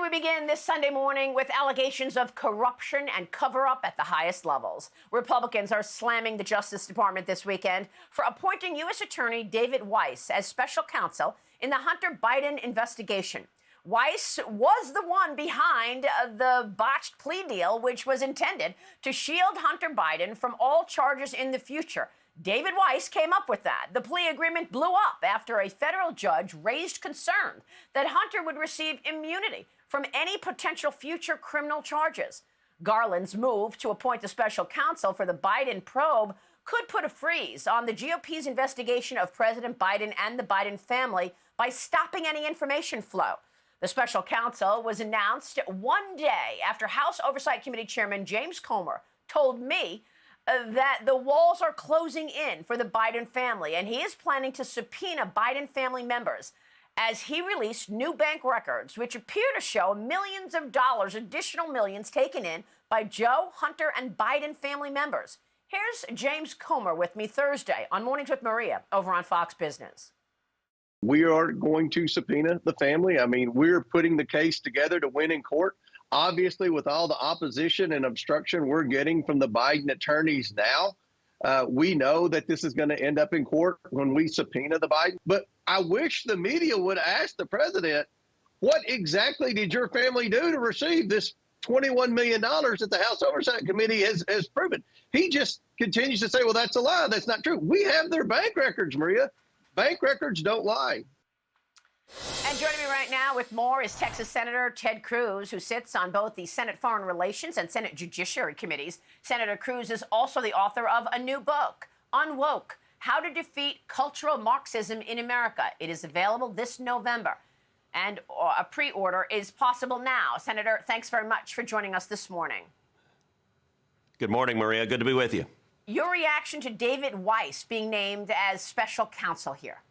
we begin this Sunday morning with allegations of corruption and cover-up at the highest levels. Republicans are slamming the Justice Department this weekend for appointing U.S. Attorney David Weiss as special counsel in the Hunter Biden investigation. Weiss was the one behind the botched plea deal, which was intended to shield Hunter Biden from all charges in the future. David Weiss came up with that. The plea agreement blew up after a federal judge raised concern that Hunter would receive immunity from any potential future criminal charges. Garland's move to appoint a special counsel for the Biden probe could put a freeze on the GOP's investigation of President Biden and the Biden family by stopping any information flow. The special counsel was announced one day after House Oversight Committee Chairman James Comer told me that the walls are closing in for the Biden family, and he is planning to subpoena Biden family members as he released new bank records, which appear to show millions of dollars, additional millions taken in by Joe, Hunter, and Biden family members. Here's James Comer with me Thursday on Mornings with Maria over on Fox Business. We are going to subpoena the family. I mean, we're putting the case together to win in court. Obviously, with all the opposition and obstruction we're getting from the Biden attorneys now, we know that this is going to end up in court when we subpoena the Biden. But I wish the media would ask the president, what exactly did your family do to receive this $21 million that the House Oversight Committee has proven? He just continues to say, well, that's a lie. That's not true. We have their bank records, Maria. Bank records don't lie. And joining me right now with more is Texas Senator Ted Cruz, who sits on both the Senate Foreign Relations and Senate Judiciary Committees. Senator Cruz is also the author of a new book, Unwoke: How to Defeat Cultural Marxism in America. It is available this November, and a pre-order is possible now. Senator, thanks very much for joining us this morning. Good morning, Maria. Good to be with you. Your reaction to David Weiss being named as special counsel here?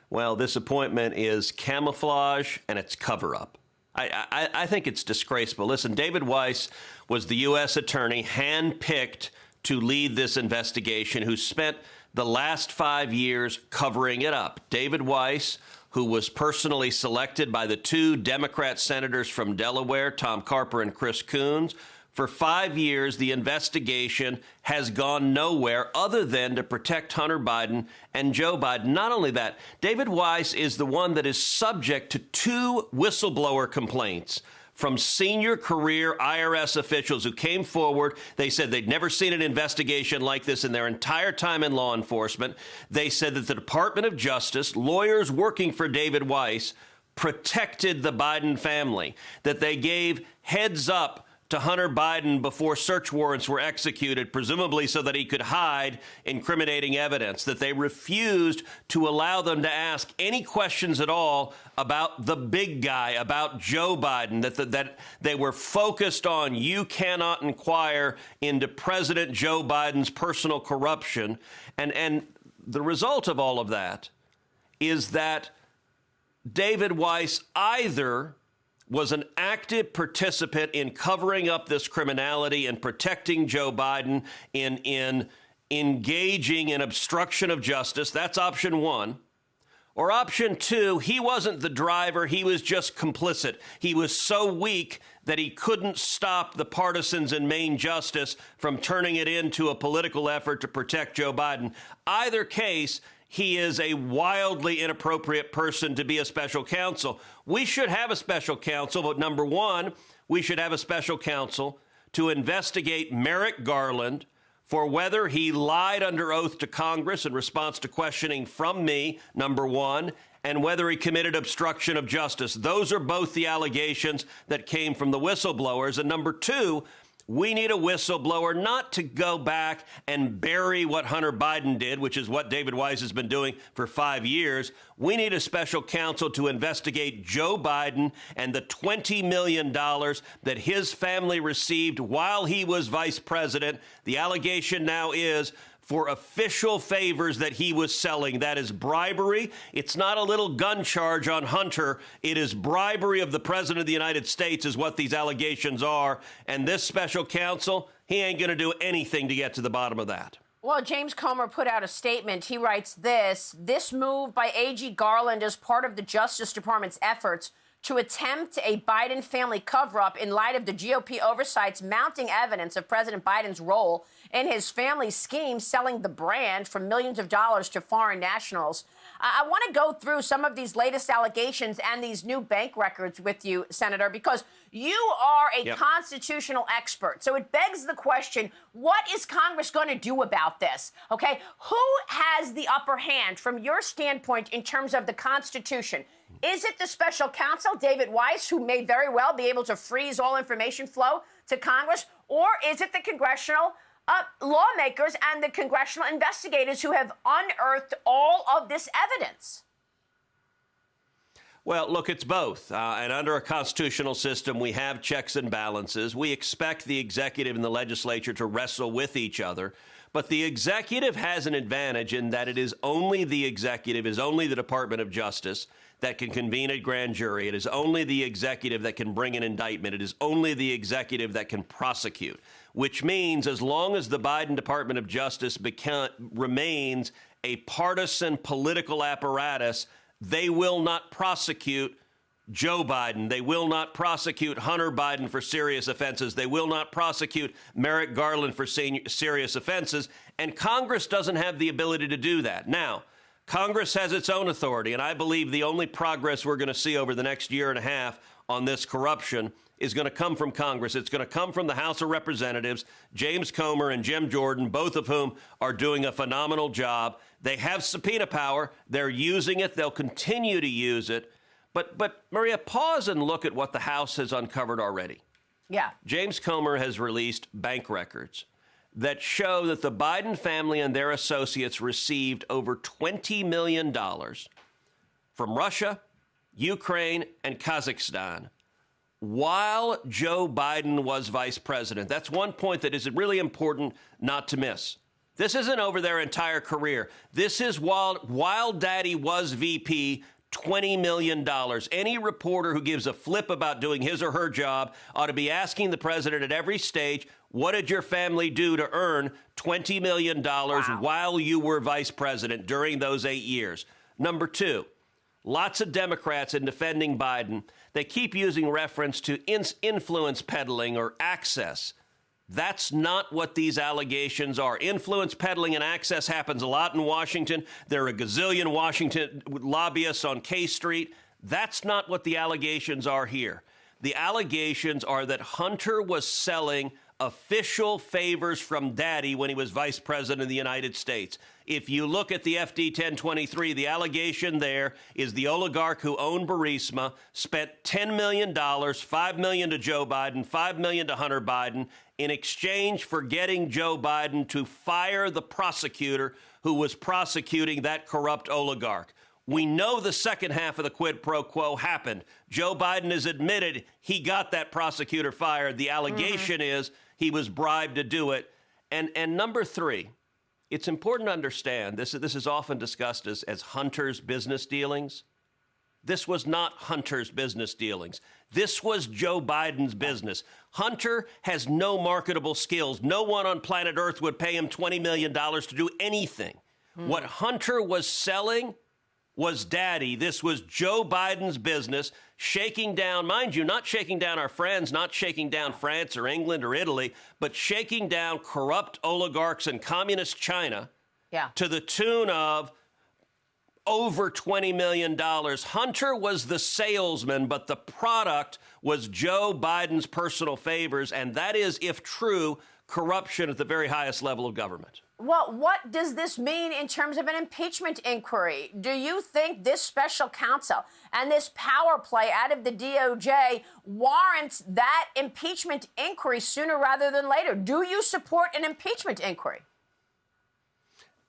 Well, this appointment is camouflage and it's cover-up. I think it's disgraceful. Listen, David Weiss was the U.S. attorney handpicked to lead this investigation, who spent the last 5 years covering it up. David Weiss, who was personally selected by the two Democrat senators from Delaware, Tom Carper and Chris Coons. For 5 years, the investigation has gone nowhere other than to protect Hunter Biden and Joe Biden. Not only that, David Weiss is the one that is subject to two whistleblower complaints from senior career IRS officials who came forward. They said they'd never seen an investigation like this in their entire time in law enforcement. They said that the Department of Justice, lawyers working for David Weiss, protected the Biden family, that they gave heads up to Hunter Biden before search warrants were executed, presumably so that he could hide incriminating evidence, that they refused to allow them to ask any questions at all about the big guy, about Joe Biden, that they were focused on, you cannot inquire into President Joe Biden's personal corruption. And the result of all of that is that David Weiss either was an active participant in covering up this criminality and protecting Joe Biden, in engaging in obstruction of justice. That's option one. Or option two, he wasn't the driver. He was just complicit. He was so weak that he couldn't stop the partisans in Maine justice from turning it into a political effort to protect Joe Biden. Either case, he is a wildly inappropriate person to be a special counsel. We should have a special counsel, but number one, we should have a special counsel to investigate Merrick Garland for whether he lied under oath to Congress in response to questioning from me, number one, and whether he committed obstruction of justice. Those are both the allegations that came from the whistleblowers. And number two, we need a whistleblower not to go back and bury what Hunter Biden did, which is what David Weiss has been doing for 5 years. We need a special counsel to investigate Joe Biden and the $20 million that his family received while he was vice president. The allegation now is for official favors that he was selling. That is bribery. It's not a little gun charge on Hunter. It is bribery of the president of the United States is what these allegations are. And this special counsel, he ain't going to do anything to get to the bottom of that. Well, James Comer put out a statement. He writes this move by AG Garland is part of the Justice Department's efforts to attempt a Biden family cover-up in light of the GOP oversight's mounting evidence of President Biden's role in his family's scheme selling the brand for millions of dollars to foreign nationals. I want to go through some of these latest allegations and these new bank records with you, Senator, because you are a constitutional expert. So it begs the question, what is Congress going to do about this? Okay, who has the upper hand from your standpoint in terms of the Constitution? Is it the special counsel, David Weiss, who may very well be able to freeze all information flow to Congress? Or is it the congressional lawmakers and the congressional investigators who have unearthed all of this evidence? Well, look, it's both. And under a constitutional system, we have checks and balances. We expect the executive and the legislature to wrestle with each other. But the executive has an advantage in that it is only the executive, is only the Department of Justice that can convene a grand jury. It is only the executive that can bring an indictment. It is only the executive that can prosecute, which means as long as the Biden Department of Justice remains a partisan political apparatus, they will not prosecute Joe Biden. They will not prosecute Hunter Biden for serious offenses. They will not prosecute Merrick Garland for serious offenses. And Congress doesn't have the ability to do that. Now, Congress has its own authority, and I believe the only progress we're going to see over the next year and a half on this corruption is going to come from Congress. It's going to come from the House of Representatives, James Comer and Jim Jordan, both of whom are doing a phenomenal job. They have subpoena power. They're using it. They'll continue to use it. But Maria, pause and look at what the House has uncovered already. Yeah. James Comer has released bank records that show that the Biden family and their associates received over $20 million from Russia, Ukraine, and Kazakhstan while Joe Biden was vice president. That's one point that is really important not to miss. This isn't over their entire career. This is while Daddy was VP, $20 million. Any reporter who gives a flip about doing his or her job ought to be asking the president at every stage, what did your family do to earn $20 million while you were vice president during those 8 years? Number two, lots of Democrats in defending Biden, they keep using reference to influence peddling or access. That's not what these allegations are. Influence peddling and access happens a lot in Washington. There are a gazillion Washington lobbyists on K Street. That's not what the allegations are here. The allegations are that Hunter was selling official favors from Daddy when he was vice president of the United States. If you look at the FD 1023, the allegation there is the oligarch who owned Burisma spent $10 million, $5 million to Joe Biden, $5 million to Hunter Biden, in exchange for getting Joe Biden to fire the prosecutor who was prosecuting that corrupt oligarch. We know the second half of the quid pro quo happened. Joe Biden has admitted he got that prosecutor fired. The allegation is he was bribed to do it. And number three, it's important to understand, this is often discussed as Hunter's business dealings. This was not Hunter's business dealings. This was Joe Biden's business. Hunter has no marketable skills. No one on planet Earth would pay him $20 million to do anything. What Hunter was selling was Daddy. This was Joe Biden's business, shaking down, mind you, not shaking down our friends, not shaking down France or England or Italy, but shaking down corrupt oligarchs in communist China to the tune of over $20 million. Hunter was the salesman, but the product was Joe Biden's personal favors, and that is, if true, corruption at the very highest level of government. Well, what does this mean in terms of an impeachment inquiry? Do you think this special counsel and this power play out of the DOJ warrants that impeachment inquiry sooner rather than later? Do you support an impeachment inquiry?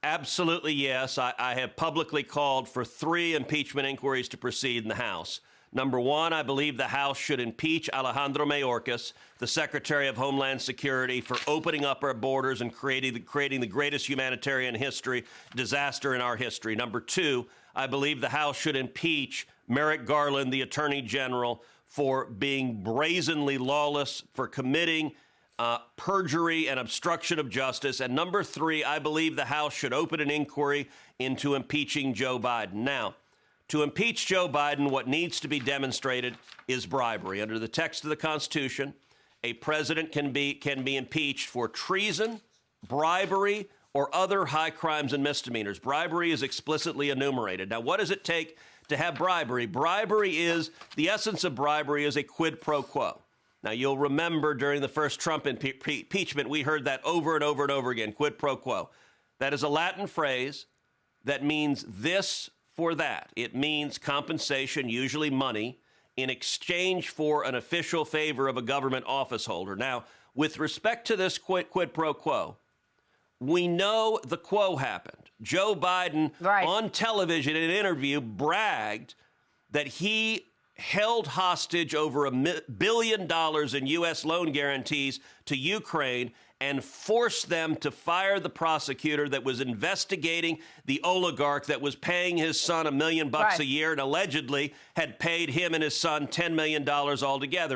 Absolutely, yes. I have publicly called for 3 impeachment inquiries to proceed in the House. Number one, I believe the House should impeach Alejandro Mayorkas, the Secretary of Homeland Security, for opening up our borders and creating the greatest humanitarian disaster in our history. Number two, I believe the House should impeach Merrick Garland, the Attorney General, for being brazenly lawless, for committing perjury and obstruction of justice. And number three, I believe the House should open an inquiry into impeaching Joe Biden. Now, To impeach Joe Biden, what needs to be demonstrated is bribery. Under the text of the Constitution, a president can be impeached for treason, bribery, or other high crimes and misdemeanors. Bribery is explicitly enumerated. Now, what does it take to have bribery? The essence of bribery is a quid pro quo. Now, you'll remember during the first Trump impeachment, we heard that over and over and over again, quid pro quo. That is a Latin phrase that means this for that. It means compensation, usually money, in exchange for an official favor of a government office holder. Now, with respect to this quid pro quo, we know the quo happened. Joe Biden, on television in an interview, bragged that he held hostage over $1 billion in U.S. loan guarantees to Ukraine and forced them to fire the prosecutor that was investigating the oligarch that was paying his son $1 million a year and allegedly had paid him and his son $10 million altogether.